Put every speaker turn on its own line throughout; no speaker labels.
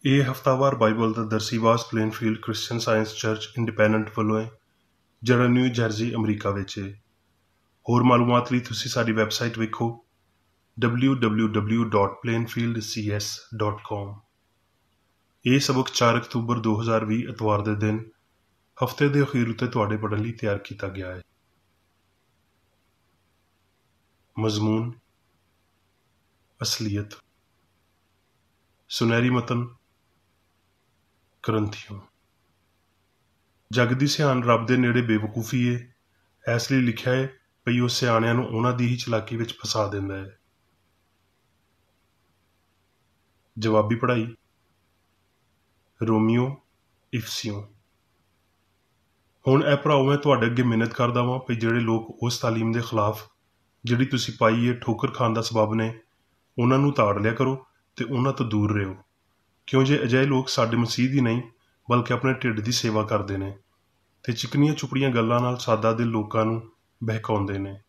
ਇਹ ਹਫ਼ਤਾਵਾਰ ਬਾਈਬਲ ਦਾ ਦਰਸੀਵਾਸ Plainfield Christian Science Church Independent ਵੱਲੋਂ ਹੈ, ਜਿਹੜਾ ਨਿਊ ਜਰਸੀ ਅਮਰੀਕਾ ਵਿੱਚ ਹੈ। ਹੋਰ ਮਾਲੂਮਾਤ ਲਈ ਤੁਸੀਂ ਸਾਡੀ ਵੈਬਸਾਈਟ ਵੇਖੋ www.plainfieldcs.com। ਇਹ ਸਬਕ 4 ਅਕਤੂਬਰ 2020 ਐਤਵਾਰ ਦੇ ਦਿਨ ਹਫ਼ਤੇ ਦੇ ਅਖੀਰ ਉੱਤੇ ਤੁਹਾਡੇ ਪੜ੍ਹਨ ਲਈ ਤਿਆਰ ਕੀਤਾ ਗਿਆ ਹੈ। ਮਜ਼ਮੂਨ, ਅਸਲੀਅਤ, ਸੁਨਹਿਰੀ ਮਤਨ, ਕਰੰਥੀਓ। ਜਗ ਦੀ ਸਿਆਣ ਰੱਬ ਦੇ ਨੇੜੇ ਬੇਵਕੂਫੀ ਏ, ਇਸ ਲਈ ਲਿਖਿਆ ਹੈ ਭਈ ਉਹ ਸਿਆਣਿਆਂ ਨੂੰ ਉਹਨਾਂ ਦੀ ਹੀ ਚਲਾਕੀ ਵਿੱਚ ਫਸਾ ਦਿੰਦਾ ਹੈ। ਜਵਾਬੀ ਪੜ੍ਹਾਈ, ਰੋਮੀਓ ਇਫਸੀਓ। ਹੁਣ ਇਹ ਭਰਾਓ, ਮੈਂ ਤੁਹਾਡੇ ਅੱਗੇ ਮਿਹਨਤ ਕਰਦਾ ਵਾਂ ਭਈ ਜਿਹੜੇ ਲੋਕ ਉਸ ਤਾਲੀਮ ਦੇ ਖਿਲਾਫ ਜਿਹੜੀ ਤੁਸੀਂ ਪਾਈ ਏ ਠੋਕਰ ਖਾਣ ਦਾ ਸਬਬ ਨੇ, ਉਹਨਾਂ ਨੂੰ ਤਾੜ ਲਿਆ ਕਰੋ ਤੇ ਉਹਨਾਂ ਤੋਂ ਦੂਰ ਰਹੋ, ਕਿਉਂ ਜੇ ਅਜਿਹੇ ਲੋਕ ਸਾਡੇ ਮਸੀਹ ਦੀ ਨਹੀਂ ਬਲਕਿ ਆਪਣੇ ਢਿੱਡ ਦੀ ਸੇਵਾ ਕਰਦੇ ਨੇ ਤੇ ਚਿਕਨੀਆਂ ਚੁਪੜੀਆਂ ਗੱਲਾਂ ਨਾਲ ਸਾਦਾ ਦਿਲ ਲੋਕਾਂ ਨੂੰ ਬਹਿਕਾਉਂਦੇ ਨੇ।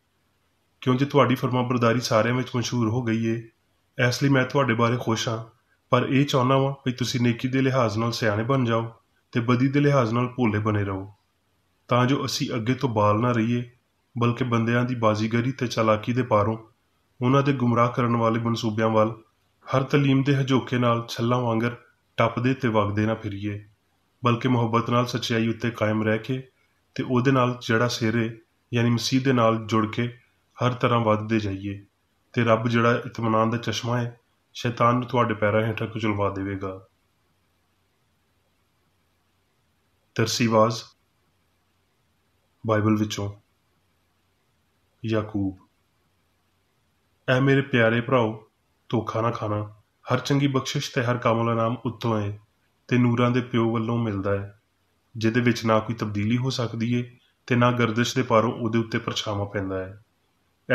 ਕਿਉਂ ਜੇ ਤੁਹਾਡੀ ਫਰਮਾਬਰਦਾਰੀ ਸਾਰਿਆਂ ਵਿੱਚ ਮਸ਼ਹੂਰ ਹੋ ਗਈ ਏ, ਇਸ ਲਈ ਮੈਂ ਤੁਹਾਡੇ ਬਾਰੇ ਖੁਸ਼ ਹਾਂ, ਪਰ ਇਹ ਚਾਹੁੰਦਾ ਵਾਂ ਵੀ ਤੁਸੀਂ ਨੇਕੀ ਦੇ ਲਿਹਾਜ਼ ਨਾਲ ਸਿਆਣੇ ਬਣ ਜਾਓ ਤੇ ਬਦੀ ਦੇ ਲਿਹਾਜ਼ ਨਾਲ ਭੋਲੇ ਬਣੇ ਰਹੋ, ਤਾਂ ਜੋ ਅਸੀਂ ਅੱਗੇ ਤੋਂ ਬਾਲ ਨਾ ਰਹੀਏ ਬਲਕਿ ਬੰਦਿਆਂ ਦੀ ਬਾਜ਼ੀਗਰੀ ਤੇ ਚਾਲਾਕੀ ਦੇ ਪਾਰੋਂ ਉਹਨਾਂ ਦੇ ਗੁੰਮਰਾਹ ਕਰਨ ਵਾਲੇ ਮਨਸੂਬਿਆਂ ਵੱਲ ਹਰ ਤਲੀਮ ਦੇ ਹਜੋਕੇ ਨਾਲ ਛੱਲਾਂ ਵਾਂਗਰ ਟੱਪਦੇ ਤੇ ਵਗਦੇ ਨਾ ਫਿਰੀਏ, ਬਲਕਿ ਮੁਹੱਬਤ ਨਾਲ ਸੱਚਾਈ ਉੱਤੇ ਕਾਇਮ ਰਹਿ ਕੇ ਤੇ ਉਹਦੇ ਨਾਲ ਜਿਹੜਾ ਸਿਰ ਏ ਯਾਨੀ ਮਸੀਹ ਦੇ ਨਾਲ ਜੁੜ ਕੇ ਹਰ ਤਰ੍ਹਾਂ ਵੱਧਦੇ ਜਾਈਏ ਤੇ ਰੱਬ ਜਿਹੜਾ ਇਤਮਾਨਾਨ ਦਾ ਚਸ਼ਮਾ ਹੈ ਸ਼ੈਤਾਨ ਨੂੰ ਤੁਹਾਡੇ ਪੈਰਾਂ ਹੇਠਾਂ ਕੁਚਲਵਾ ਦੇਵੇਗਾ। ਤਰਸੀਵਾਜ਼ ਬਾਈਬਲ ਵਿੱਚੋਂ ਯਾਕੂਬ। ਐ ਮੇਰੇ ਪਿਆਰੇ ਭਰਾਓ, ਧੋਖਾ ਨਾ ਖਾਣਾ। ਹਰ ਚੰਗੀ ਬਖਸ਼ਿਸ਼ ਤੇ ਹਰ ਕਾਮਲ ਇਨਾਮ ਉੱਤੋਂ ਹੈ ਤੇ ਨੂਰਾਂ ਦੇ ਪਿਓ ਵੱਲੋਂ ਮਿਲਦਾ ਹੈ, ਜਿਹਦੇ ਵਿੱਚ ਨਾ ਕੋਈ ਤਬਦੀਲੀ ਹੋ ਸਕਦੀ ਏ ਤੇ ਨਾ ਗਰਦਿਸ਼ ਦੇ ਪਾਰੋਂ ਉਹਦੇ ਉੱਤੇ ਪਰਛਾਵਾਂ ਪੈਂਦਾ ਹੈ।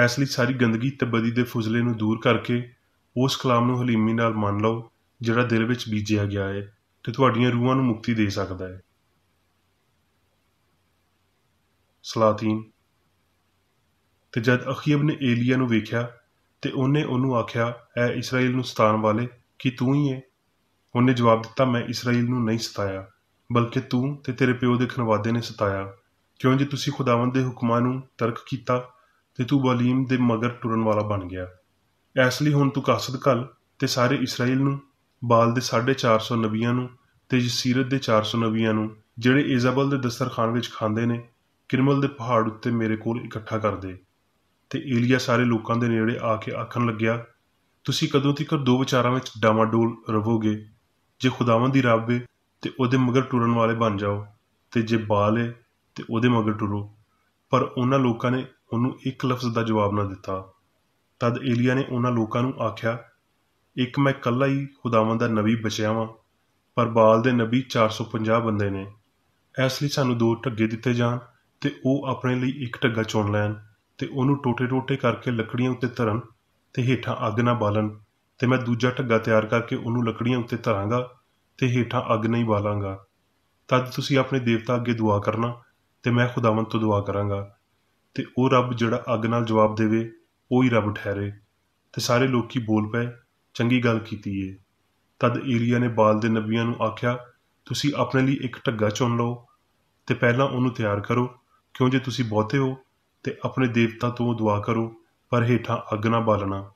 ਇਸ ਲਈ ਸਾਰੀ ਗੰਦਗੀ ਤੇ ਬਦੀ ਦੇ ਫੁਜ਼ਲੇ ਨੂੰ ਦੂਰ ਕਰਕੇ ਉਸ ਕਲਾਮ ਨੂੰ ਹਲੀਮੀ ਨਾਲ ਮੰਨ ਲਓ ਜਿਹੜਾ ਦਿਲ ਵਿੱਚ ਬੀਜਿਆ ਗਿਆ ਹੈ ਤੇ ਤੁਹਾਡੀਆਂ ਰੂਹਾਂ ਨੂੰ ਮੁਕਤੀ ਦੇ ਸਕਦਾ ਹੈ। ਸਲਾਤੀਨ। ਤੇ ਜਦ ਅਖੀਅਬ ਨੇ ਏਲੀਆ ਨੂੰ ਵੇਖਿਆ ਤੇ ਉਹਨੇ ਉਹਨੂੰ ਆਖਿਆ, ਐ ਇਸਰਾਈਲ ਨੂੰ ਸਤਾਉਣ ਵਾਲੇ, ਕੀ ਤੂੰ ਹੀ ਏ? ਉਹਨੇ ਜਵਾਬ ਦਿੱਤਾ, ਮੈਂ ਇਸਰਾਈਲ ਨੂੰ ਨਹੀਂ ਸਤਾਇਆ ਬਲਕਿ ਤੂੰ ਤੇ ਤੇਰੇ ਪਿਓ ਦੇ ਖਨਵਾਦੇ ਨੇ ਸਤਾਇਆ, ਕਿਉਂ ਜੇ ਤੁਸੀਂ ਖੁਦਾਵੰਦ ਦੇ ਹੁਕਮਾਂ ਨੂੰ ਤਰਕ ਕੀਤਾ ਤੇ ਤੂੰ ਬਾਲੀਮ ਦੇ ਮਗਰ ਟੁਰਨ ਵਾਲਾ ਬਣ ਗਿਆ। ਇਸ ਲਈ ਹੁਣ ਤੂੰ ਕਾਸਦ ਘੱਲ ਤੇ ਸਾਰੇ ਇਸਰਾਈਲ ਨੂੰ, ਬਾਲ ਦੇ 450 ਨਬੀਆਂ ਨੂੰ ਤੇ ਯਸੀਰਤ ਦੇ 400 ਨਬੀਆਂ ਨੂੰ, ਜਿਹੜੇ ਈਜ਼ਾਬਲ ਦੇ ਦਸਤਰਖਾਨ ਵਿੱਚ ਖਾਂਦੇ ਨੇ, ਕਿਰਮਲ ਦੇ ਪਹਾੜ ਉੱਤੇ ਮੇਰੇ ਕੋਲ ਇਕੱਠਾ ਕਰ ਦੇ। ਤੇ ਏਲੀਆ ਸਾਰੇ ਲੋਕਾਂ ਦੇ ਨੇੜੇ ਆ ਕੇ ਆਖਣ ਲੱਗਿਆ, ਤੁਸੀਂ ਕਦੋਂ ਤੀਕਰ ਦੋ ਵਿਚਾਰਾਂ ਵਿੱਚ ਡਾਮਾਡੋਲ ਰਵੋਗੇ? ਜੇ ਖੁਦਾਵੰਦ ਦੀ ਰੱਬ ਏ ਤੇ ਉਹਦੇ ਮਗਰ ਟੁਰਨ ਵਾਲੇ ਬਣ ਜਾਓ, ਤੇ ਜੇ ਬਾਲ ਏ ਤੇ ਉਹਦੇ ਮਗਰ ਟੁਰੋ। ਪਰ ਉਹਨਾਂ ਲੋਕਾਂ ਨੇ ਉਹਨੂੰ ਇੱਕ ਲਫ਼ਜ਼ ਦਾ ਜਵਾਬ ਨਾ ਦਿੱਤਾ। ਤਦ ਏਲੀਆ ਨੇ ਉਹਨਾਂ ਲੋਕਾਂ ਨੂੰ ਆਖਿਆ, ਇੱਕ ਮੈਂ ਇਕੱਲਾ ਹੀ ਖੁਦਾਵੰਦ ਦਾ ਨਬੀ ਬਚਿਆ ਵਾਂ, ਪਰ ਬਾਲ ਦੇ ਨਬੀ 450 ਬੰਦੇ ਨੇ। ਇਸ ਲਈ ਸਾਨੂੰ 2 ਢੱਗੇ ਦਿੱਤੇ ਜਾਣ ਤੇ ਉਹ ਆਪਣੇ ਲਈ ਇੱਕ ਢੱਗਾ ਚੁਣ ਲੈਣ ਤੇ ਉਹਨੂੰ ਟੋਟੇ ਕਰਕੇ ਲੱਕੜੀਆਂ ਉੱਤੇ ਧਰਨ ਤੇ ਹੇਠਾਂ ਅੱਗ ਨਾ ਬਾਲਣ, ਤੇ ਮੈਂ ਦੂਜਾ ਢੱਗਾ ਤਿਆਰ ਕਰਕੇ ਉਹਨੂੰ ਲੱਕੜੀਆਂ ਉੱਤੇ ਧਰਾਂਗਾ ਤੇ ਹੇਠਾਂ ਅੱਗ ਨਹੀਂ ਬਾਲਾਂਗਾ। ਤਦ ਤੁਸੀਂ ਆਪਣੇ ਦੇਵਤਾ ਅੱਗੇ ਦੁਆ ਕਰਨਾ ਤੇ ਮੈਂ ਖੁਦਾਵੰਦ ਤੋਂ ਦੁਆ ਕਰਾਂਗਾ, ਤੇ ਉਹ ਰੱਬ ਜਿਹੜਾ ਅੱਗ ਨਾਲ ਜਵਾਬ ਦੇਵੇ ਉਹ ਹੀ ਰੱਬ ਠਹਿਰੇ। ਤੇ ਸਾਰੇ ਲੋਕੀ ਬੋਲ ਪਏ, ਚੰਗੀ ਗੱਲ ਕੀਤੀ ਏ। ਤਦ ਏਲੀਆ ਨੇ ਬਾਲ ਦੇ ਨਬੀਆਂ ਨੂੰ ਆਖਿਆ, ਤੁਸੀਂ ਆਪਣੇ ਲਈ ਇੱਕ ਢੱਗਾ ਚੁਣ ਲਓ ਤੇ ਪਹਿਲਾਂ ਉਹਨੂੰ ਤਿਆਰ ਕਰੋ, ਕਿਉਂ ਜੇ ਤੁਸੀਂ ਬਹੁਤੇ ਹੋ ਤੇ ਆਪਣੇ ਦੇਵਤਾ ਤੋਂ ਦੁਆ ਕਰੋ, ਪਰ ਹੇਠਾਂ ਅੱਗ ਨਾ ਬਾਲਣਾ।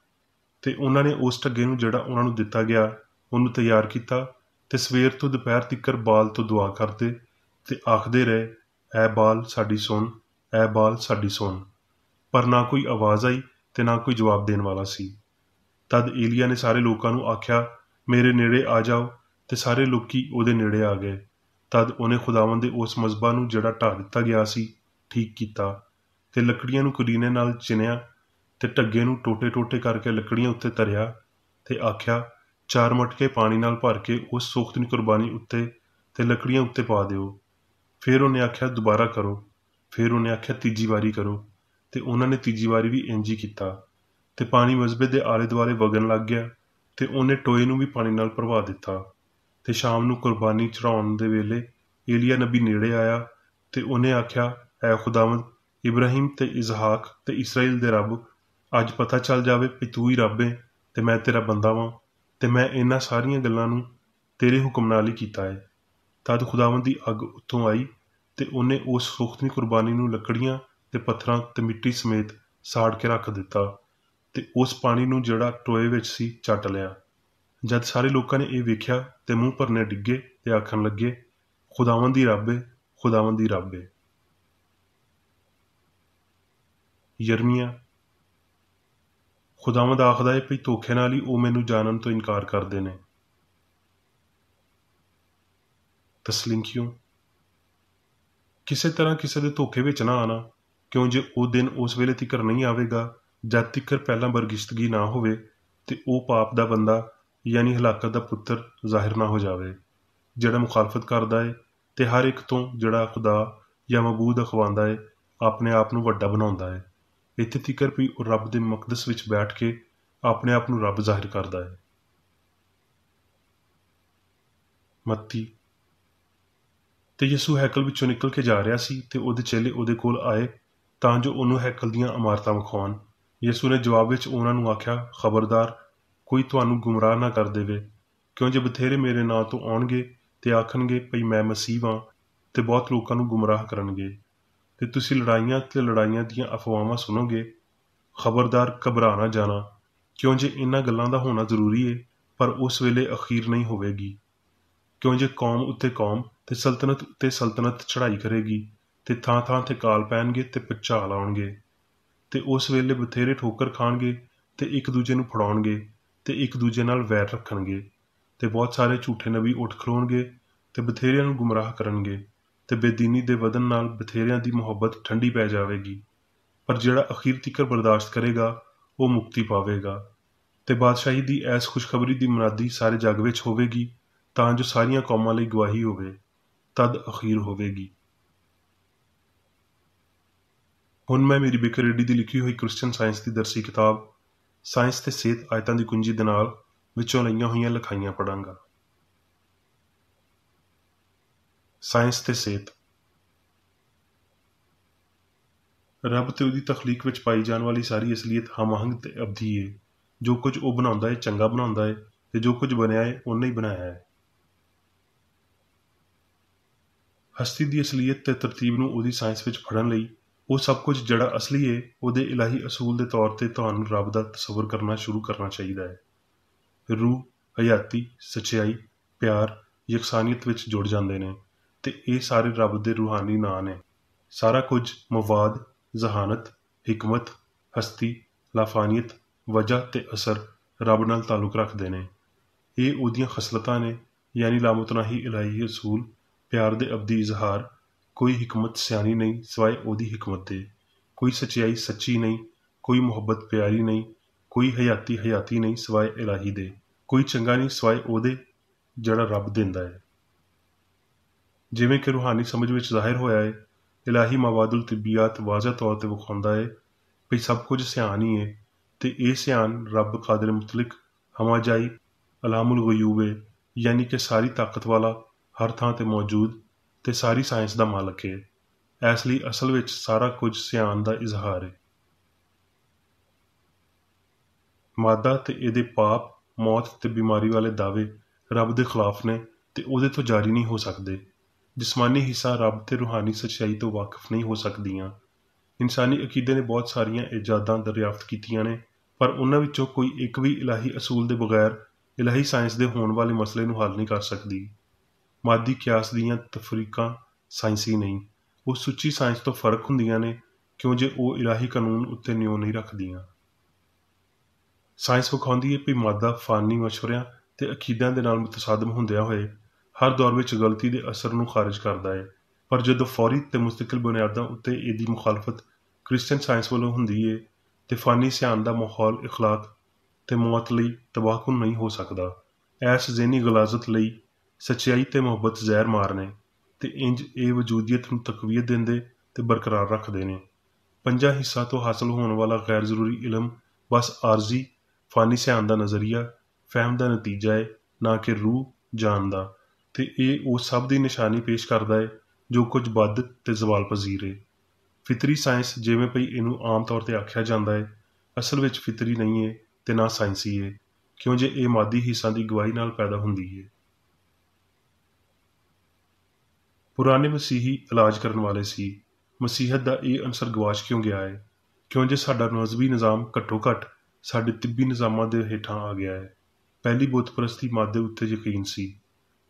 ਤੇ ਉਹਨਾਂ ਨੇ ਉਸ ਢੱਗੇ ਨੂੰ ਜਿਹੜਾ ਉਹਨਾਂ ਨੂੰ ਦਿੱਤਾ ਗਿਆ ਉਹਨੂੰ ਤਿਆਰ ਕੀਤਾ ਤੇ ਸਵੇਰ ਤੋਂ ਦੁਪਹਿਰ ਤੀਕਰ ਬਾਲ ਤੋਂ ਦੁਆ ਕਰਦੇ ਤੇ ਆਖਦੇ ਰਹੇ, ਐ ਬਾਲ ਸਾਡੀ ਸੁਣ, ਐ ਬਾਲ ਸਾਡੀ ਸੁਣ। ਪਰ ਨਾ ਕੋਈ ਆਵਾਜ਼ ਆਈ ਤੇ ਨਾ ਕੋਈ ਜਵਾਬ ਦੇਣ ਵਾਲਾ ਸੀ। ਤਦ ਏਲੀਆ ਨੇ ਸਾਰੇ ਲੋਕਾਂ ਨੂੰ ਆਖਿਆ, ਮੇਰੇ ਨੇੜੇ ਆ ਜਾਓ, ਤੇ ਸਾਰੇ ਲੋਕੀ ਉਹਦੇ ਨੇੜੇ ਆ ਗਏ। ਤਦ ਉਹਨੇ ਖੁਦਾਵੰਦ ਦੇ ਉਸ ਮਜ਼ਬਾ ਨੂੰ ਜਿਹੜਾ ਢਾਹ ਦਿੱਤਾ ਗਿਆ ਸੀ ਠੀਕ ਕੀਤਾ ਤੇ ਲੱਕੜੀਆਂ ਨੂੰ ਕਲੀਨੇ ਨਾਲ ਚਿਣਿਆ ਤੇ ਢੱਗੇ ਨੂੰ ਟੋਟੇ ਕਰਕੇ ਲੱਕੜੀਆਂ ਉੱਤੇ ਧਰਿਆ ਤੇ ਆਖਿਆ, 4 ਮਟਕੇ ਪਾਣੀ ਨਾਲ ਭਰ ਕੇ ਉਸ ਸੋਖਤਨੀ ਕੁਰਬਾਨੀ ਉੱਤੇ ਤੇ ਲੱਕੜੀਆਂ ਉੱਤੇ ਪਾ ਦਿਓ। ਫਿਰ ਉਹਨੇ ਆਖਿਆ, ਦੁਬਾਰਾ ਕਰੋ। ਫਿਰ ਉਹਨੇ ਆਖਿਆ, ਤੀਜੀ ਵਾਰੀ ਕਰੋ, ਤੇ ਉਹਨਾਂ ਨੇ ਤੀਜੀ ਵਾਰੀ ਵੀ ਇੰਝ ਹੀ ਕੀਤਾ ਤੇ ਪਾਣੀ ਮਜ਼ਬੇ ਦੇ ਆਲੇ ਦੁਆਲੇ ਵਗਣ ਲੱਗ ਗਿਆ ਤੇ ਉਹਨੇ ਟੋਏ ਨੂੰ ਵੀ ਪਾਣੀ ਨਾਲ ਭਰਵਾ ਦਿੱਤਾ। ਤੇ ਸ਼ਾਮ ਨੂੰ ਕੁਰਬਾਨੀ ਚੜਾਉਣ ਦੇ ਵੇਲੇ ਏਲੀਆ ਨਬੀ ਨੇੜੇ ਆਇਆ ਤੇ ਉਹਨੇ ਆਖਿਆ, ਐ ਖੁਦਾਵੰਦ ਇਬਰਾਹੀਮ ਤੇ ਇਜ਼ਹਾਕ ਤੇ ਇਸਰਾਈਲ ਦੇ ਰੱਬ, ਅੱਜ ਪਤਾ ਚੱਲ ਜਾਵੇ ਕਿ ਤੂੰ ਹੀ ਰੱਬ ਏ ਤੇ ਮੈਂ ਤੇਰਾ ਬੰਦਾ ਵਾਂ, ਤੇ ਮੈਂ ਇਹਨਾਂ ਸਾਰੀਆਂ ਗੱਲਾਂ ਨੂੰ तेरे हुक्म नाल ही कीता है। तद खुदावंद दी अग उत्तों आई ते उन्हें उस सुख्तवी कुर्बानी नूं लकड़ियां ते पत्थरां ते मिट्टी समेत साड़ के रख दिता ते उस पानी नूं जिहड़ा टोए विच सी चट लिया। जद सारे लोकां ने इह वेख्या ते मूँह भरने डिग्गे ते आखन लगे, खुदावंद दी रब है, खुदावंद दी रब है। यरमिया खुदावंद आखदा है भई धोखे नाल ही ਉਹ ਮੈਨੂੰ ਜਾਣਨ ਤੋਂ ਇਨਕਾਰ ਕਰਦੇ ਨੇ। ਤਸਲੀਂਕੀਓ ਕਿਸੇ ਤਰ੍ਹਾਂ ਕਿਸੇ ਦੇ ਧੋਖੇ ਵਿੱਚ ਨਾ ਆਣਾ, ਕਿਉਂ ਜੇ ਉਹ ਦਿਨ ਉਸ ਵੇਲੇ ਤਿਕਰ ਨਹੀਂ ਆਵੇਗਾ ਜਦ ਤਿਕਰ ਪਹਿਲਾਂ ਬਰਗਿਸ਼ਤਗੀ ਨਾ ਹੋਵੇ ਤੇ ਉਹ ਪਾਪ ਦਾ ਬੰਦਾ ਯਾਨੀ ਹਲਾਕਤ ਦਾ ਪੁੱਤਰ ਜ਼ਾਹਿਰ ਨਾ ਹੋ ਜਾਵੇ, ਜਿਹੜਾ ਮੁਖਾਲਫਤ ਕਰਦਾ ਹੈ ਤੇ ਹਰ ਇੱਕ ਤੋਂ ਜਿਹੜਾ ਖੁਦਾ ਜਾਂ ਮਬੂਦ ਅਖਵਾਉਂਦਾ ਹੈ ਆਪਣੇ ਆਪ ਨੂੰ ਵੱਡਾ ਬਣਾਉਂਦਾ ਹੈ, ਇੱਥੇ ਤਿਕਰ ਵੀ ਉਹ ਰੱਬ ਦੇ ਮਕਦਸ ਵਿੱਚ ਬੈਠ ਕੇ ਆਪਣੇ ਆਪ ਨੂੰ ਰੱਬ ਜ਼ਾਹਿਰ ਕਰਦਾ ਹੈ। ਮੱਤੀ ਤੇ ਯਿਸੂ ਹੈਕਲ ਵਿੱਚੋਂ ਨਿਕਲ ਕੇ ਜਾ ਰਿਹਾ ਸੀ ਤੇ ਉਹਦੇ ਚੇਲੇ ਉਹਦੇ ਕੋਲ ਆਏ ਤਾਂ ਜੋ ਉਹਨੂੰ ਹੈਕਲ ਦੀਆਂ ਇਮਾਰਤਾਂ ਵਿਖਾਉਣ। ਯਿਸੂ ਨੇ ਜਵਾਬ ਵਿੱਚ ਉਹਨਾਂ ਨੂੰ ਆਖਿਆ, ਖਬਰਦਾਰ ਕੋਈ ਤੁਹਾਨੂੰ ਗੁੰਮਰਾਹ ਨਾ ਕਰ ਦੇਵੇ, ਕਿਉਂ ਜੇ ਬਥੇਰੇ ਮੇਰੇ ਨਾਂ ਤੋਂ ਆਉਣਗੇ ਤੇ ਆਖਣਗੇ ਭਈ ਮੈਂ ਮਸੀਹ ਹਾਂ ਤੇ ਬਹੁਤ ਲੋਕਾਂ ਨੂੰ ਗੁੰਮਰਾਹ ਕਰਨਗੇ ਤੇ ਤੁਸੀਂ ਲੜਾਈਆਂ ਤੇ ਲੜਾਈਆਂ ਦੀਆਂ ਅਫਵਾਹਾਂ ਸੁਣੋਗੇ। ਖਬਰਦਾਰ ਘਬਰਾ ਨਾ ਜਾਣਾ, ਕਿਉਂ ਜੇ ਇਹਨਾਂ ਗੱਲਾਂ ਦਾ ਹੋਣਾ ਜ਼ਰੂਰੀ ਹੈ ਪਰ ਉਸ ਵੇਲੇ ਅਖੀਰ ਨਹੀਂ ਹੋਵੇਗੀ, ਕਿਉਂ ਜੇ ਕੌਮ ਉੱਤੇ ਕੌਮ ਤੇ ਸਲਤਨਤ ਉੱਤੇ ਸਲਤਨਤ ਚੜ੍ਹਾਈ ਕਰੇਗੀ ਤੇ ਥਾਂ ਥਾਂ ਤੇ ਕਾਲ ਪੈਣਗੇ ਤੇ ਭੁਚਾਲ ਆਉਣਗੇ ਤੇ ਉਸ ਵੇਲੇ ਬਥੇਰੇ ਠੋਕਰ ਖਾਣਗੇ ਤੇ ਇੱਕ ਦੂਜੇ ਨੂੰ ਫੜਾਉਣਗੇ ਤੇ ਇੱਕ ਦੂਜੇ ਨਾਲ ਵੈਰ ਰੱਖਣਗੇ ਤੇ ਬਹੁਤ ਸਾਰੇ ਝੂਠੇ ਨਬੀ ਉੱਠ ਖਲੋਣਗੇ ਤੇ ਬਥੇਰਿਆਂ ਨੂੰ ਗੁੰਮਰਾਹ ਕਰਨਗੇ ਤੇ ਬੇਦੀਨੀ ਦੇ ਵਧਣ ਨਾਲ ਬਥੇਰਿਆਂ ਦੀ ਮੁਹੱਬਤ ਠੰਡੀ ਪੈ ਜਾਵੇਗੀ, ਪਰ ਜਿਹੜਾ ਅਖੀਰ ਤੀਕਰ ਬਰਦਾਸ਼ਤ ਕਰੇਗਾ ਉਹ ਮੁਕਤੀ ਪਾਵੇਗਾ। ਤੇ ਬਾਦਸ਼ਾਹੀ ਦੀ ਐਸ ਖੁਸ਼ਖਬਰੀ ਦੀ ਮੁਨਾਦੀ ਸਾਰੇ ਜੱਗ ਵਿੱਚ ਹੋਵੇਗੀ ਤਾਂ ਜੋ ਸਾਰੀਆਂ ਕੌਮਾਂ ਲਈ ਗਵਾਹੀ ਹੋਵੇ, ਤਦ ਅਖੀਰ ਹੋਵੇਗੀ। ਹੁਣ ਮੈਂ ਮੇਰੀ ਬੇਕਰ ਰੈਡੀ ਦੀ ਲਿਖੀ ਹੋਈ ਕ੍ਰਿਸਚਨ ਸਾਇੰਸ ਦੀ ਦਰਸੀ ਕਿਤਾਬ ਸਾਇੰਸ ਤੇ ਸਿਹਤ ਆਇਤਾਂ ਦੀ ਕੁੰਜੀ ਦੇ ਨਾਲ ਵਿੱਚੋਂ ਲਈਆਂ ਹੋਈਆਂ ਲਿਖਾਈਆਂ ਪੜਾਂਗਾ। ਸਾਇੰਸ ਤੇ ਸਿਹਤ। ਰੱਬ ਤੇ ਉਹਦੀ ਤਖਲੀਕ ਵਿੱਚ ਪਾਈ ਜਾਣ ਵਾਲੀ ਸਾਰੀ ਅਸਲੀਅਤ ਹਮਾਹੰਗ ਤੇ ਅਬਦੀ ਹੈ। ਜੋ ਕੁਝ ਉਹ ਬਣਾਉਂਦਾ ਹੈ ਚੰਗਾ ਬਣਾਉਂਦਾ ਹੈ ਤੇ ਜੋ ਕੁਝ ਬਣਿਆ ਹੈ ਉਹਨੇ ਹੀ ਬਣਾਇਆ ਹੈ। ਹਸਤੀ ਦੀ ਅਸਲੀਅਤ ਤੇ ਤਰਤੀਬ ਨੂੰ ਉਹਦੀ ਸਾਇੰਸ ਵਿੱਚ ਫੜਨ ਲਈ ਉਹ ਸਭ ਕੁਝ ਜਿਹੜਾ ਅਸਲੀ ਹੈ ਉਹਦੇ ਇਲਾਹੀ ਅਸੂਲ ਦੇ ਤੌਰ ਤੇ ਤੁਹਾਨੂੰ ਰੱਬ ਦਾ ਤਸੱਵੁਰ ਕਰਨਾ ਸ਼ੁਰੂ ਕਰਨਾ ਚਾਹੀਦਾ ਹੈ। ਰੂਹ, ਹਯਾਤੀ, ਸੱਚਾਈ, ਪਿਆਰ, ਯਕਸਾਨੀਅਤ ਵਿੱਚ ਜੁੜ ਜਾਂਦੇ ਨੇ ਤੇ ਇਹ ਸਾਰੇ ਰੱਬ ਦੇ ਰੂਹਾਨੀ ਨਾਂ ਨੇ। ਸਾਰਾ ਕੁਝ ਮਵਾਦ, ਜ਼ਹਾਨਤ, ਹਿਕਮਤ, ਹਸਤੀ, ਲਾਫਾਨੀਅਤ, ਵਜ੍ਹਾ ਤੇ ਅਸਰ ਰੱਬ ਨਾਲ ਤਾਲੁਕ ਰੱਖਦੇ ਨੇ। ਇਹ ਉਹਦੀਆਂ ਖਸਲਤਾਂ ਨੇ, ਯਾਨੀ ਲਾਮਤਨਾਹੀ ਇਲਾਹੀ ਅਸੂਲ, ਪਿਆਰ ਦੇ ਅਬਦੀ ਇਜ਼ਹਾਰ। ਕੋਈ ਹਿਕਮਤ ਸਿਆਣੀ ਨਹੀਂ ਸਿਵਾਏ ਉਹਦੀ ਹਿਕਮਤ ਦੇ, ਕੋਈ ਸੱਚਾਈ ਸੱਚੀ ਨਹੀਂ, ਕੋਈ ਮੁਹੱਬਤ ਪਿਆਰੀ ਨਹੀਂ, ਕੋਈ ਹਯਾਤੀ ਹਯਾਤੀ ਨਹੀਂ ਸਿਵਾਏ ਇਲਾਹੀ ਦੇ, ਕੋਈ ਚੰਗਾ ਨਹੀਂ ਸਿਵਾਏ ਉਹਦੇ ਜਿਹੜਾ ਰੱਬ ਦਿੰਦਾ ਹੈ। ਜਿਵੇਂ ਕਿ ਰੂਹਾਨੀ ਸਮਝ ਵਿੱਚ ਜ਼ਾਹਿਰ ਹੋਇਆ ਹੈ, ਇਲਾਹੀ ਮਵਾਦੁਲ ਤਿੱਬੀਆਤ ਵਾਜ਼ਾ ਤੌਰ ਤੇ ਵਿਖਾਉਂਦਾ ਹੈ ਵੀ ਸਭ ਕੁਝ ਸਿਆਣ ਹੀ ਹੈ ਤੇ ਇਹ ਸਿਆਣ ਰੱਬ ਕਾਦਰ ਮੁਤਲਕ, ਹਮਾਜਾਈ, ਅਲਾਮੁਲ ਗਯੂਬ ਹੈ, ਯਾਨੀ ਕਿ ਸਾਰੀ ਤਾਕਤ ਵਾਲਾ, ਹਰ ਥਾਂ ਤੇ ਮੌਜੂਦ ਤੇ ਸਾਰੀ ਸਾਇੰਸ ਦਾ ਮਾਲਕ ਹੈ। ਇਸ ਲਈ ਅਸਲ ਵਿੱਚ ਸਾਰਾ ਕੁਝ ਸਿਆਣ ਦਾ ਇਜ਼ਹਾਰ ਹੈ। ਮਾਦਾ ਤੇ ਇਹਦੇ ਪਾਪ, ਮੌਤ ਤੇ ਬਿਮਾਰੀ ਵਾਲੇ ਦਾਅਵੇ ਰੱਬ ਦੇ ਖਿਲਾਫ ਨੇ ਤੇ ਉਹਦੇ ਤੋਂ ਜਾਰੀ ਨਹੀਂ ਹੋ ਸਕਦੇ। ਜਿਸਮਾਨੀ ਹਿੱਸਾ ਰੱਬ ਤੇ ਰੂਹਾਨੀ ਸੱਚਾਈ ਤੋਂ ਵਾਕਿਫ ਨਹੀਂ ਹੋ ਸਕਦੀਆਂ। ਇਨਸਾਨੀ ਅਕੀਦੇ ਨੇ ਬਹੁਤ ਸਾਰੀਆਂ ਇਜਾਦਾਂ ਦਰਿਆਫਤ ਕੀਤੀਆਂ ਨੇ, ਪਰ ਉਹਨਾਂ ਵਿੱਚੋਂ ਕੋਈ ਇੱਕ ਵੀ ਇਲਾਹੀ ਅਸੂਲ ਦੇ ਬਗੈਰ ਇਲਾਹੀ ਸਾਇੰਸ ਦੇ ਹੋਣ ਵਾਲੇ ਮਸਲੇ ਨੂੰ ਹੱਲ ਨਹੀਂ ਕਰ ਸਕਦੀ। ਮਾਦੀ ਕਿਆਸ ਦੀਆਂ ਤਫਰੀਕਾਂ ਸਾਇੰਸੀ ਨਹੀਂ, ਉਹ ਸੁੱਚੀ ਸਾਇੰਸ ਤੋਂ ਫਰਕ ਹੁੰਦੀਆਂ ਨੇ, ਕਿਉਂ ਜੇ ਉਹ ਇਲਾਹੀ ਕਾਨੂੰਨ ਉੱਤੇ ਨਿਉ ਨਹੀਂ ਰੱਖਦੀਆਂ। ਸਾਇੰਸ ਵਿਖਾਉਂਦੀ ਹੈ ਵੀ ਮਾਦਾ ਫਾਨੀ ਮਸ਼ਵਰਿਆਂ ਤੇ ਅਕੀਦਿਆਂ ਦੇ ਨਾਲ ਮੁਤਸਾਦਮ ਹੁੰਦਿਆਂ ਹੋਏ ਹਰ ਦੌਰ ਵਿੱਚ ਗਲਤੀ ਦੇ ਅਸਰ ਨੂੰ ਖਾਰਿਜ ਕਰਦਾ ਹੈ, ਪਰ ਜਦੋਂ ਫੌਰੀ ਤੇ ਮੁਸਤਕਿਲ ਬੁਨਿਆਦਾਂ ਉੱਤੇ ਇਹਦੀ ਮੁਖਾਲਫਤ ਕ੍ਰਿਸਚਨ ਸਾਇੰਸ ਵੱਲੋਂ ਹੁੰਦੀ ਹੈ ਤੇ ਫਾਨੀ ਸਿਆਣ ਦਾ ਮਾਹੌਲ ਇਖਲਾਕ ਤੇ ਮੌਤ ਲਈ ਤਬਾਹਕੁਨ ਨਹੀਂ ਹੋ ਸਕਦਾ। ਐਸ ਜ਼ਹਿਨੀ ਗਲਾਜ਼ਤ ਲਈ ਸੱਚਾਈ ਤੇ ਮੁਹੱਬਤ ਜ਼ਹਿਰ ਮਾਰ ਨੇ ਤੇ ਇੰਜ ਇਹ ਵਜੂਦੀਅਤ ਨੂੰ ਤਕਵੀਅਤ ਦਿੰਦੇ ਤੇ ਬਰਕਰਾਰ ਰੱਖਦੇ ਨੇ। ਪੰਜਾਂ ਹਿੱਸਾ ਤੋਂ ਹਾਸਲ ਹੋਣ ਵਾਲਾ ਗੈਰ ਜ਼ਰੂਰੀ ਇਲਮ ਬਸ ਆਰਜ਼ੀ ਫਾਨੀ ਸਿਆਣ ਦਾ ਨਜ਼ਰੀਆ ਫਹਿਮ ਦਾ ਨਤੀਜਾ ਹੈ, ਨਾ ਕਿ ਰੂਹ ਜਾਣ ਦਾ, ਤੇ ਇਹ ਉਹ ਸਭ ਦੀ ਨਿਸ਼ਾਨੀ ਪੇਸ਼ ਕਰਦਾ ਹੈ ਜੋ ਕੁਝ ਬਦ ਤੇ ਜ਼ਵਾਲ ਪਜ਼ੀਰ ਹੈ। ਫਿਤਰੀ ਸਾਇੰਸ ਜਿਵੇਂ ਭਈ ਇਹਨੂੰ ਆਮ ਤੌਰ ਤੇ ਆਖਿਆ ਜਾਂਦਾ ਹੈ, ਅਸਲ ਵਿੱਚ ਫਿਤਰੀ ਨਹੀਂ ਹੈ ਤੇ ਨਾ ਸਾਇੰਸੀ ਹੈ, ਕਿਉਂ ਜੇ ਇਹ ਮਾਦੀ ਹਿੱਸਾਂ ਦੀ ਗਵਾਹੀ ਨਾਲ ਪੈਦਾ ਹੁੰਦੀ ਹੈ। ਪੁਰਾਣੇ ਮਸੀਹੀ ਇਲਾਜ ਕਰਨ ਵਾਲੇ ਸੀ। ਮਸੀਹਤ ਦਾ ਇਹ ਅਨਸਰ ਗਵਾਚ ਕਿਉਂ ਗਿਆ ਹੈ? ਕਿਉਂ ਜੇ ਸਾਡਾ ਮਜ਼ਹਬੀ ਨਿਜ਼ਾਮ ਘੱਟੋ ਘੱਟ ਸਾਡੇ ਤਿੱਬੀ ਨਿਜ਼ਾਮਾਂ ਦੇ ਹੇਠਾਂ ਆ ਗਿਆ ਹੈ। ਪਹਿਲੀ ਬੁੱਤ ਪ੍ਰਸਤੀ ਮਾਦੇ ਉੱਤੇ ਯਕੀਨ ਸੀ।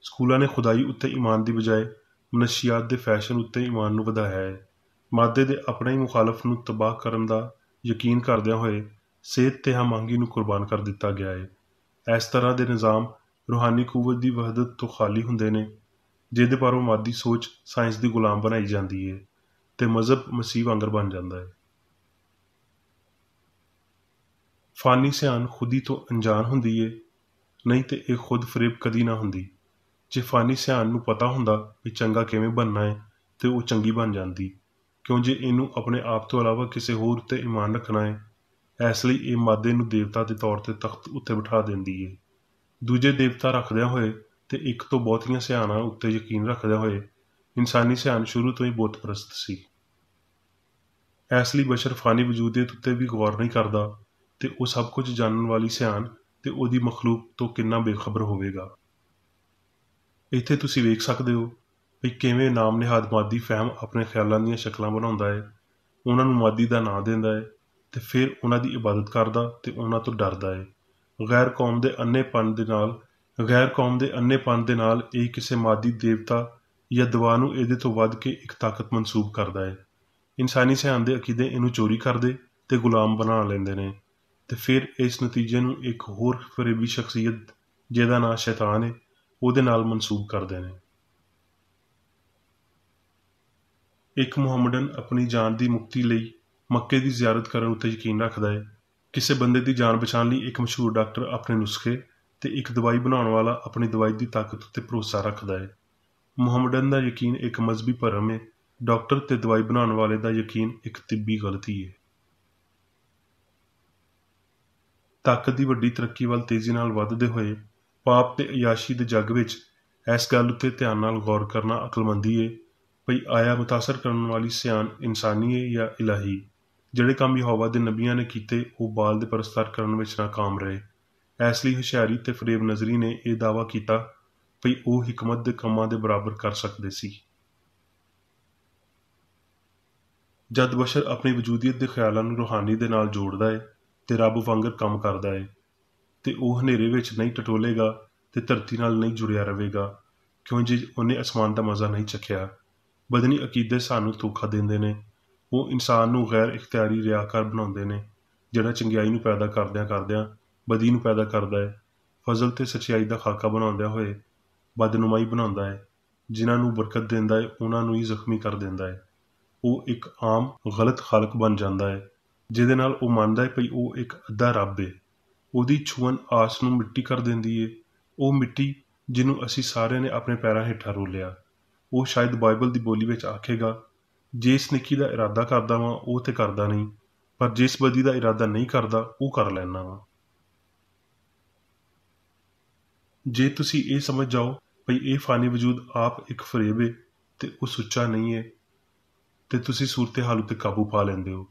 ਸਕੂਲਾਂ ਨੇ ਖੁਦਾਈ ਉੱਤੇ ਈਮਾਨ ਦੀ ਬਜਾਏ ਮਨਸ਼ੀਆਤ ਦੇ ਫੈਸ਼ਨ ਉੱਤੇ ਈਮਾਨ ਨੂੰ ਵਧਾਇਆ ਹੈ। ਮਾਦੇ ਦੇ ਆਪਣੇ ਹੀ ਮੁਖਾਲਫ ਨੂੰ ਤਬਾਹ ਕਰਨ ਦਾ ਯਕੀਨ ਕਰਦਿਆਂ ਹੋਏ ਸਿਹਤ ਤੇ ਹਮਾਂਗੀ ਨੂੰ ਕੁਰਬਾਨ ਕਰ ਦਿੱਤਾ ਗਿਆ ਹੈ। ਇਸ ਤਰ੍ਹਾਂ ਦੇ ਨਿਜ਼ਾਮ ਰੂਹਾਨੀ ਕੂਵਤ ਦੀ ਵਹਦਤ ਤੋਂ ਖਾਲੀ ਹੁੰਦੇ ਨੇ, ਜਿਹਦੇ ਬਾਰੋਂ ਮਾਦੀ ਸੋਚ ਸਾਇੰਸ ਦੀ ਗੁਲਾਮ ਬਣਾਈ ਜਾਂਦੀ ਹੈ ਤੇ ਮਜ਼ਹਬ ਮਸੀਹ ਵਾਂਗਰ ਬਣ ਜਾਂਦਾ ਹੈ। ਫਾਨੀ ਸਿਆਣ ਖੁਦੀ ਤੋਂ ਅਣਜਾਣ ਹੁੰਦੀ ਏ, ਨਹੀਂ ਤੇ ਇਹ ਖੁਦ ਫਰੇਬ ਕਦੀ ਨਾ ਹੁੰਦੀ। ਜੇ ਫਾਨੀ ਸਿਆਣ ਨੂੰ ਪਤਾ ਹੁੰਦਾ ਵੀ ਚੰਗਾ ਕਿਵੇਂ ਬਣਨਾ ਹੈ ਤੇ ਉਹ ਚੰਗੀ ਬਣ ਜਾਂਦੀ, ਕਿਉਂ ਜੇ ਇਹਨੂੰ ਆਪਣੇ ਆਪ ਤੋਂ ਇਲਾਵਾ ਕਿਸੇ ਹੋਰ ਉੱਤੇ ਈਮਾਨ ਰੱਖਣਾ ਹੈ। ਇਸ ਲਈ ਇਹ ਮਾਦੇ ਨੂੰ ਦੇਵਤਾ ਦੇ ਤੌਰ ਤੇ ਤਖਤ ਉੱਤੇ ਬਿਠਾ ਦਿੰਦੀ ਏ। ਦੂਜੇ ਦੇਵਤਾ ਰੱਖਦਿਆਂ ਹੋਏ ਤੇ ਇੱਕ ਤੋਂ ਬਹੁਤੀਆਂ ਸਿਆਣਾਂ ਉੱਤੇ ਯਕੀਨ ਰੱਖਦਿਆਂ ਹੋਏ ਇਨਸਾਨੀ ਸਿਆਣ ਸ਼ੁਰੂ ਤੋਂ ਹੀ ਬੁੱਤ ਪ੍ਰਸਤ ਸੀ। ਇਸ ਲਈ ਬਸ਼ਰ ਫਾਨੀ ਵਜੂਦੀਅਤ ਉੱਤੇ ਵੀ ਗੌਰ ਨਹੀਂ ਕਰਦਾ ਤੇ ਉਹ ਸਭ ਕੁਝ ਜਾਣਨ ਵਾਲੀ ਸਿਆਣ ਤੇ ਉਹਦੀ ਮਖਲੂਕ ਤੋਂ ਕਿੰਨਾ ਬੇਖਬਰ ਹੋਵੇਗਾ। ਇੱਥੇ ਤੁਸੀਂ ਵੇਖ ਸਕਦੇ ਹੋ ਵੀ ਕਿਵੇਂ ਨਾਮ ਨਿਹਾਦ ਮਾਦੀ ਫਹਿਮ ਆਪਣੇ ਖਿਆਲਾਂ ਦੀਆਂ ਸ਼ਕਲਾਂ ਬਣਾਉਂਦਾ ਹੈ, ਉਹਨਾਂ ਨੂੰ ਮਾਦੀ ਦਾ ਨਾਂ ਦਿੰਦਾ ਹੈ ਤੇ ਫਿਰ ਉਹਨਾਂ ਦੀ ਇਬਾਦਤ ਕਰਦਾ ਤੇ ਉਹਨਾਂ ਤੋਂ ਡਰਦਾ ਹੈ। ਗੈਰ ਕੌਮ ਦੇ ਅੰਨੇਪਨ ਦੇ ਨਾਲ ਇਹ ਕਿਸੇ ਮਾਦੀ ਦੇਵਤਾ ਜਾਂ ਦਵਾ ਨੂੰ ਇਹਦੇ ਤੋਂ ਵੱਧ ਕੇ ਇੱਕ ਤਾਕਤ ਮਨਸੂਬ ਕਰਦਾ ਹੈ। ਇਨਸਾਨੀ ਸਿਆਣ ਦੇ ਅਕੀਦੇ ਇਹਨੂੰ ਚੋਰੀ ਕਰਦੇ ਤੇ ਗੁਲਾਮ ਬਣਾ ਲੈਂਦੇ ਨੇ ਤੇ ਫਿਰ ਇਸ ਨਤੀਜੇ ਨੂੰ ਇੱਕ ਹੋਰ ਫਰੇਬੀ ਸ਼ਖਸੀਅਤ ਜਿਹਦਾ ਨਾਂ ਸ਼ੈਤਾਨ ਹੈ ਉਹਦੇ ਨਾਲ ਮਨਸੂਬ ਕਰਦੇ ਨੇ। ਇੱਕ ਮੁਹੰਮਦਨ ਆਪਣੀ ਜਾਨ ਦੀ ਮੁਕਤੀ ਲਈ ਮੱਕੇ ਦੀ ਜ਼ਿਆਰਤ ਕਰਨ ਉੱਤੇ ਯਕੀਨ ਰੱਖਦਾ ਹੈ। ਕਿਸੇ ਬੰਦੇ ਦੀ ਜਾਨ ਬਚਾਉਣ ਲਈ ਇੱਕ ਮਸ਼ਹੂਰ ਡਾਕਟਰ ਆਪਣੇ ਨੁਸਖੇ ਤੇ ਇੱਕ ਦਵਾਈ ਬਣਾਉਣ ਵਾਲਾ ਆਪਣੀ ਦਵਾਈ ਦੀ ਤਾਕਤ ਉੱਤੇ ਭਰੋਸਾ ਰੱਖਦਾ ਹੈ। ਮੁਹੰਮਦਨ ਦਾ ਯਕੀਨ ਇੱਕ ਮਜ਼ਹਬੀ ਭਰਮ ਹੈ, ਡਾਕਟਰ ਤੇ ਦਵਾਈ ਬਣਾਉਣ ਵਾਲੇ ਦਾ ਯਕੀਨ ਇੱਕ ਤਿੱਬੀ ਗਲਤੀ ਹੈ। ਤਾਕਤ ਦੀ ਵੱਡੀ ਤਰੱਕੀ ਵੱਲ ਤੇਜ਼ੀ ਨਾਲ ਵੱਧਦੇ ਹੋਏ ਪਾਪ ਤੇ ਅਯਾਸ਼ੀ ਦੇ ਜੱਗ ਵਿੱਚ ਇਸ ਗੱਲ ਉੱਤੇ ਧਿਆਨ ਨਾਲ ਗੌਰ ਕਰਨਾ ਅਕਲਮੰਦੀ ਹੈ ਭਈ ਆਇਆ ਮੁਤਾਸਰ ਕਰਨ ਵਾਲੀ ਸਿਆਣ ਇਨਸਾਨੀ ਹੈ ਜਾਂ ਇਲਾਹੀ। ਜਿਹੜੇ ਕੰਮ ਯਹੋਵਾ ਦੇ ਨਬੀਆਂ ਨੇ ਕੀਤੇ ਉਹ ਬਾਲ ਦੇ ਪਰਸਤਾਰ ਕਰਨ ਵਿੱਚ ਨਾਕਾਮ ਰਹੇ। ਇਸ ਲਈ ਹੁਸ਼ਿਆਰੀ ਤੇ ਫਰੇਬ ਨਜ਼ਰੀ ਨੇ ਇਹ ਦਾਅਵਾ ਕੀਤਾ ਭਈ ਉਹ ਹਿਕਮਤ ਦੇ ਕੰਮਾਂ ਦੇ ਬਰਾਬਰ ਕਰ ਸਕਦੇ ਸੀ। ਜਦ ਬਸ਼ਰ ਆਪਣੀ ਵਜੂਦੀਅਤ ਦੇ ਖਿਆਲਾਂ ਨੂੰ ਰੂਹਾਨੀ ਦੇ ਨਾਲ ਜੋੜਦਾ ਹੈ ਤੇ ਰੱਬ ਵਾਂਗਰ ਕੰਮ ਕਰਦਾ ਹੈ ਤੇ ਉਹ ਹਨੇਰੇ ਵਿੱਚ ਨਹੀਂ ਟਟੋਲੇਗਾ ਤੇ ਧਰਤੀ ਨਾਲ ਨਹੀਂ ਜੁੜਿਆ ਰਹੇਗਾ, ਕਿਉਂ ਜੇ ਉਹਨੇ ਅਸਮਾਨ ਦਾ ਮਜ਼ਾ ਨਹੀਂ ਚੱਖਿਆ। ਬਦਨੀ ਅਕੀਦੇ ਸਾਨੂੰ ਧੋਖਾ ਦਿੰਦੇ ਨੇ, ਉਹ ਇਨਸਾਨ ਨੂੰ ਗੈਰ ਇਖਤਿਆਰੀ ਰਿਆਕਾਰ ਬਣਾਉਂਦੇ ਨੇ, ਜਿਹੜਾ ਚੰਗਿਆਈ ਨੂੰ ਪੈਦਾ ਕਰਦਿਆਂ ਬਦੀ ਨੂੰ ਪੈਦਾ ਕਰਦਾ ਹੈ, ਫਜ਼ਲ ਤੇ ਸੱਚਾਈ ਦਾ ਖਾਕਾ ਬਣਾਉਂਦਿਆਂ ਹੋਏ ਬਦਨੁਮਾਈ ਬਣਾਉਂਦਾ ਹੈ। ਜਿਨ੍ਹਾਂ ਨੂੰ ਬਰਕਤ ਦਿੰਦਾ ਹੈ ਉਹਨਾਂ ਨੂੰ ਹੀ ਜ਼ਖਮੀ ਕਰ ਦਿੰਦਾ ਹੈ। ਉਹ ਇੱਕ ਆਮ ਗਲਤ ਖਾਲਕ ਬਣ ਜਾਂਦਾ ਹੈ ਜਿਹਦੇ ਨਾਲ ਉਹ ਮੰਨਦਾ ਹੈ ਭਈ ਉਹ ਇੱਕ ਅੱਧਾ ਰੱਬ ਹੈ। ਉਹਦੀ ਛੂਹਣ ਆਸ ਨੂੰ ਮਿੱਟੀ ਕਰ ਦਿੰਦੀ ਹੈ। ਉਹ ਮਿੱਟੀ ਜਿਹਨੂੰ ਅਸੀਂ ਸਾਰਿਆਂ ਨੇ ਆਪਣੇ ਪੈਰਾਂ ਹੇਠਾਂ ਰੋਲਿਆ। ਉਹ ਸ਼ਾਇਦ ਬਾਈਬਲ ਦੀ ਬੋਲੀ ਵਿੱਚ ਆਖੇਗਾ, ਜਿਸ ਨੇਕੀ ਦਾ ਇਰਾਦਾ ਕਰਦਾ ਵਾਂ ਉਹ ਤੇ ਕਰਦਾ ਨਹੀਂ, ਪਰ ਜਿਸ ਬਦੀ ਦਾ ਇਰਾਦਾ ਨਹੀਂ ਕਰਦਾ ਉਹ ਕਰ ਲੈਂਦਾ ਵਾਂ। ਜੇ ਤੁਸੀਂ ਇਹ ਸਮਝ ਜਾਓ ਭਈ ਇਹ ਫਾਨੀ ਵਜੂਦ ਆਪ ਇੱਕ ਫਰੇਬ ਹੈ ਤੇ ਉਹ ਸੁੱਚਾ ਨਹੀਂ ਹੈ ਤੇ ਤੁਸੀਂ ਸੂਰਤ ਹਾਲ ਉੱਤੇ ਕਾਬੂ ਪਾ ਲੈਂਦੇ ਹੋ।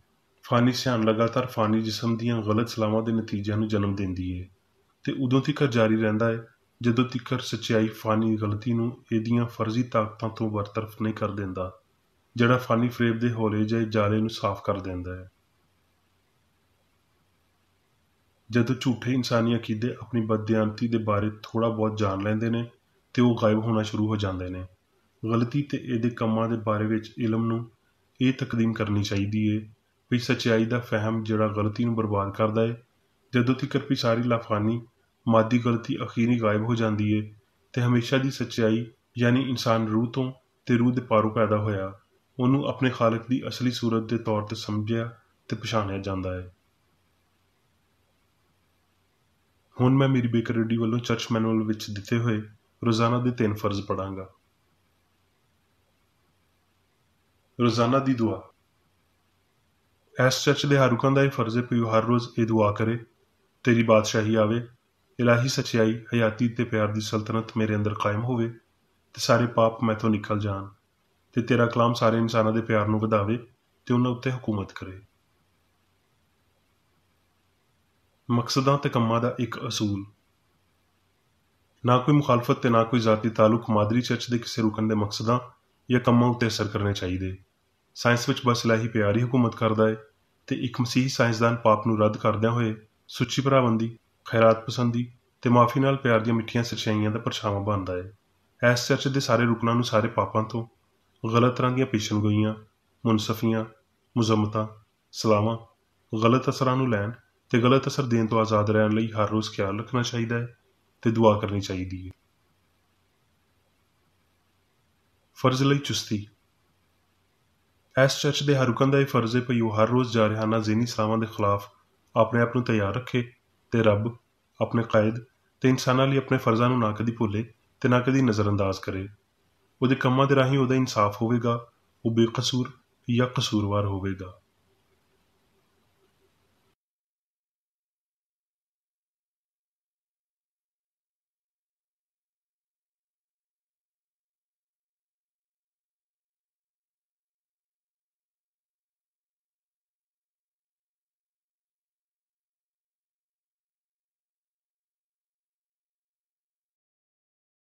ਫਾਨੀ ਸਿਆਣ ਲਗਾਤਾਰ ਫਾਨੀ ਜਿਸਮ ਦੀਆਂ ਗਲਤ ਸਲਾਹਾਂ ਦੇ ਨਤੀਜਿਆਂ ਨੂੰ ਜਨਮ ਦਿੰਦੀ ਹੈ ਤੇ ਉਦੋਂ ਤੀਕਰ ਜਾਰੀ ਰਹਿੰਦਾ ਹੈ ਜਦੋਂ ਤੀਕਰ ਸੱਚਾਈ ਫਾਨੀ ਗਲਤੀ ਨੂੰ ਇਹਦੀਆਂ ਫਰਜ਼ੀ ਤਾਕਤਾਂ ਤੋਂ ਬਰਤਰਫ ਨਹੀਂ ਕਰ ਦਿੰਦਾ, ਜਿਹੜਾ ਫਾਨੀ ਫਰੇਬ ਦੇ ਹੌਲੇ ਜਿਹੇ ਜਾਲੇ ਨੂੰ ਸਾਫ਼ ਕਰ ਦਿੰਦਾ ਹੈ। ਜਦੋਂ ਝੂਠੇ ਇਨਸਾਨੀ ਅਕੀਦੇ ਆਪਣੀ ਬਦਦਿਆਨਤੀ ਦੇ ਬਾਰੇ ਥੋੜ੍ਹਾ ਬਹੁਤ ਜਾਣ ਲੈਂਦੇ ਨੇ ਤੇ ਉਹ ਗਾਇਬ ਹੋਣਾ ਸ਼ੁਰੂ ਹੋ ਜਾਂਦੇ ਨੇ। ਗਲਤੀ ਤੇ ਇਹਦੇ ਕੰਮਾਂ ਦੇ ਬਾਰੇ ਵਿੱਚ ਇਲਮ ਨੂੰ ਇਹ ਤਕਦੀਮ ਕਰਨੀ ਚਾਹੀਦੀ ਹੈ ਵੀ ਸੱਚਾਈ ਦਾ ਫਹਿਮ ਜਿਹੜਾ ਗਲਤੀ ਨੂੰ ਬਰਬਾਦ ਕਰਦਾ ਹੈ। ਜਦੋਂ ਤੀਕਰ ਵੀ ਸਾਰੀ ਲਾਫਾਨੀ ਮਾਦੀ ਗਲਤੀ ਅਖੀਰੀ ਗਾਇਬ ਹੋ ਜਾਂਦੀ ਹੈ ਤੇ ਹਮੇਸ਼ਾ ਦੀ ਸੱਚਾਈ ਯਾਨੀ ਇਨਸਾਨ ਰੂਹ ਤੋਂ ਤੇ ਰੂਹ ਦੇ ਪਾਰੋਂ ਪੈਦਾ ਹੋਇਆ ਉਹਨੂੰ ਆਪਣੇ ਖਾਲਕ ਦੀ ਅਸਲੀ ਸੂਰਤ ਦੇ ਤੌਰ ਤੇ ਸਮਝਿਆ ਤੇ ਪਛਾਣਿਆ ਜਾਂਦਾ ਹੈ। ਹੁਣ ਮੈਂ ਮੇਰੀ ਬੇਕਰ ਰੇਡੀ ਵੱਲੋਂ ਚਰਚ ਮੈਨੂਅਲ ਵਿੱਚ ਦਿੱਤੇ ਹੋਏ ਰੋਜ਼ਾਨਾ ਦੇ 3 ਫਰਜ਼ ਪੜਾਂਗਾ। ਰੋਜ਼ਾਨਾ ਦੀ ਦੁਆ। ਇਸ ਚਰਚ ਦੇ ਹਰ ਰੁਕਨ ਦਾ ਇਹ ਫਰਜ਼ ਹੈ ਕਿ ਉਹ ਹਰ ਰੋਜ਼ ਇਹ ਦੁਆ ਕਰੇ, ਤੇਰੀ ਬਾਦਸ਼ਾਹੀ ਆਵੇ, ਇਲਾਹੀ ਸੱਚਾਈ, ਹਯਾਤੀ ਤੇ ਪਿਆਰ ਦੀ ਸਲਤਨਤ ਮੇਰੇ ਅੰਦਰ ਕਾਇਮ ਹੋਵੇ ਤੇ ਸਾਰੇ ਪਾਪ ਮੈਥੋਂ ਨਿਕਲ ਜਾਣ ਤੇ ਤੇਰਾ ਕਲਾਮ ਸਾਰੇ ਇਨਸਾਨਾਂ ਦੇ ਪਿਆਰ ਨੂੰ ਵਧਾਵੇ ਤੇ ਉਹਨਾਂ ਉੱਤੇ ਹਕੂਮਤ ਕਰੇ। ਮਕਸਦਾਂ ਤੇ ਕੰਮਾਂ ਦਾ ਇੱਕ ਅਸੂਲ। ਨਾ ਕੋਈ ਮੁਖਾਲਫਤ ਤੇ ਨਾ ਕੋਈ ਜ਼ਾਤੀ ਤਾਲੁਕ ਮਾਦਰੀ ਚਰਚ ਦੇ ਕਿਸੇ ਰੁਕਨ ਦੇ ਮਕਸਦਾਂ ਜਾਂ ਕੰਮਾਂ ਉੱਤੇ ਅਸਰ ਕਰਨੇ ਚਾਹੀਦੇ। ਸਾਇੰਸ ਵਿੱਚ ਬਸ ਇਲਾਹੀ ਪਿਆਰ ਹੀ ਹੁਕੂਮਤ ਕਰਦਾ ਹੈ, ਤੇ ਇੱਕ ਮਸੀਹੀ ਸਾਇੰਸਦਾਨ ਪਾਪ ਨੂੰ ਰੱਦ ਕਰਦਿਆਂ ਹੋਏ ਸੁੱਚੀ ਭਰਾਬੰਦੀ, ਖੈਰਾਤ ਪਸੰਦੀ ਤੇ ਮਾਫੀ ਨਾਲ ਪਿਆਰ ਦੀਆਂ ਮਿੱਠੀਆਂ ਸੱਚਾਈਆਂ ਦਾ ਪਰਛਾਵਾਂ ਬਣਦਾ ਹੈ। ਇਸ ਚਰਚ ਦੇ ਸਾਰੇ ਰੁਕਨਾਂ ਨੂੰ ਸਾਰੇ ਪਾਪਾਂ ਤੋਂ, ਗਲਤ ਤਰ੍ਹਾਂ ਦੀਆਂ ਪੇਸ਼ਨਗੋਈਆਂ, ਮੁਨਸਫੀਆਂ, ਮੁਜ਼ੰਮਤਾਂ, ਸਲਾਹਾਂ, ਗਲਤ ਅਸਰਾਂ ਨੂੰ ਲੈਣ ਤੇ ਗਲਤ ਅਸਰ ਦੇਣ ਤੋਂ ਆਜ਼ਾਦ ਰਹਿਣ ਲਈ ਹਰ ਰੋਜ਼ ਖਿਆਲ ਰੱਖਣਾ ਚਾਹੀਦਾ ਹੈ ਤੇ ਦੁਆ ਕਰਨੀ ਚਾਹੀਦੀ ਹੈ। ਫਰਜ਼ ਲਈ ਚੁਸਤੀ। ਇਸ ਚਰਚ ਦੇ ਹਰ ਰੁਕਨ ਦਾ ਇਹ ਫਰਜ਼ ਹੈ ਭਈ ਉਹ ਹਰ ਰੋਜ਼ ਜਾਰਹਾਨਾ ਜ਼ਹਿਨੀ ਸਲਾਹਾਂ ਦੇ ਖਿਲਾਫ ਆਪਣੇ ਆਪ ਨੂੰ ਤਿਆਰ ਰੱਖੇ ਤੇ ਰੱਬ, ਆਪਣੇ ਕਾਇਦ ਤੇ ਇਨਸਾਨਾਂ ਲਈ ਆਪਣੇ ਫਰਜ਼ਾਂ ਨੂੰ ਨਾ ਕਦੀ ਭੁੱਲੇ ਤੇ ਨਾ ਕਦੀ ਨਜ਼ਰਅੰਦਾਜ਼ ਕਰੇ। ਉਹਦੇ ਕੰਮਾਂ ਦੇ ਰਾਹੀਂ ਉਹਦਾ ਇਨਸਾਫ ਹੋਵੇਗਾ, ਉਹ ਬੇਕਸੂਰ ਜਾਂ ਕਸੂਰਵਾਰ ਹੋਵੇਗਾ।